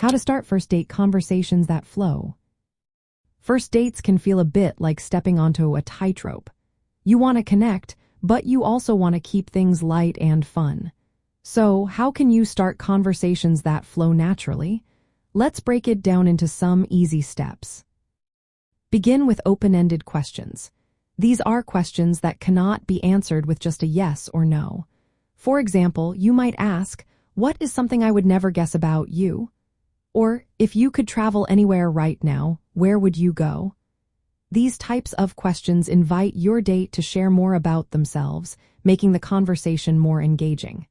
How to start first date conversations that flow. First dates can feel a bit like stepping onto a tightrope. You want to connect, but you also want to keep things light and fun. So, how can you start conversations that flow naturally? Let's break it down into some easy steps. Begin with open-ended questions. These are questions that cannot be answered with just a yes or no. For example, you might ask, "What is something I would never guess about you?" Or, "If you could travel anywhere right now, where would you go?" These types of questions invite your date to share more about themselves, making the conversation more engaging.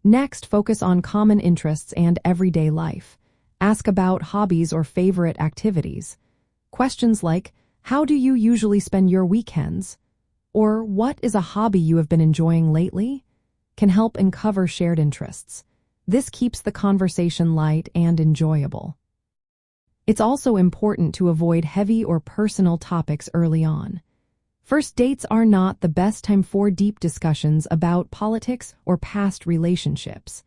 Next, focus on common interests and everyday life. Ask about hobbies or favorite activities. Questions like, "How do you usually spend your weekends?" Or, "What is a hobby you have been enjoying lately?" can help uncover shared interests. This keeps the conversation light and enjoyable. It's also important to avoid heavy or personal topics early on. First dates are not the best time for deep discussions about politics or past relationships.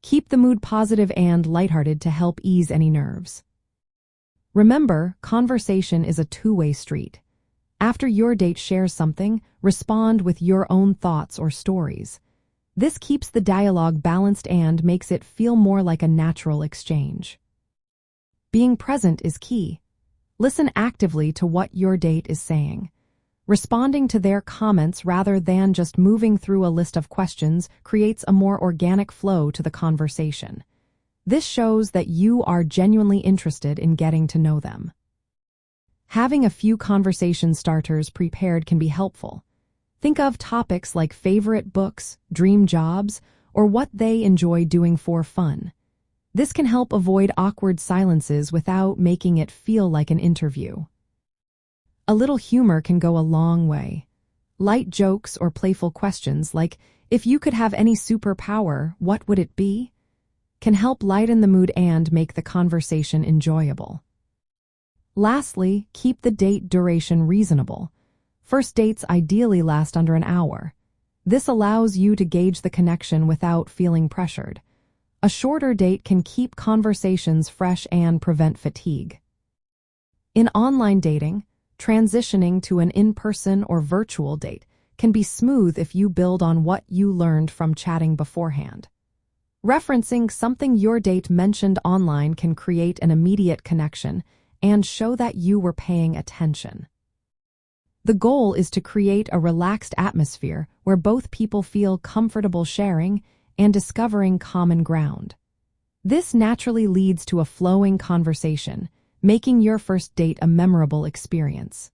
Keep the mood positive and lighthearted to help ease any nerves. Remember, conversation is a two-way street. After your date shares something, respond with your own thoughts or stories. This keeps the dialogue balanced and makes it feel more like a natural exchange. Being present is key. Listen actively to what your date is saying. Responding to their comments rather than just moving through a list of questions creates a more organic flow to the conversation. This shows that you are genuinely interested in getting to know them. Having a few conversation starters prepared can be helpful. Think of topics like favorite books, dream jobs, or what they enjoy doing for fun. This can help avoid awkward silences without making it feel like an interview. A little humor can go a long way. Light jokes or playful questions like, "If you could have any superpower, what would it be?" can help lighten the mood and make the conversation enjoyable. Lastly, keep the date duration reasonable. First dates ideally last under an hour. This allows you to gauge the connection without feeling pressured. A shorter date can keep conversations fresh and prevent fatigue. In online dating, transitioning to an in-person or virtual date can be smooth if you build on what you learned from chatting beforehand. Referencing something your date mentioned online can create an immediate connection and show that you were paying attention. The goal is to create a relaxed atmosphere where both people feel comfortable sharing and discovering common ground. This naturally leads to a flowing conversation, making your first date a memorable experience.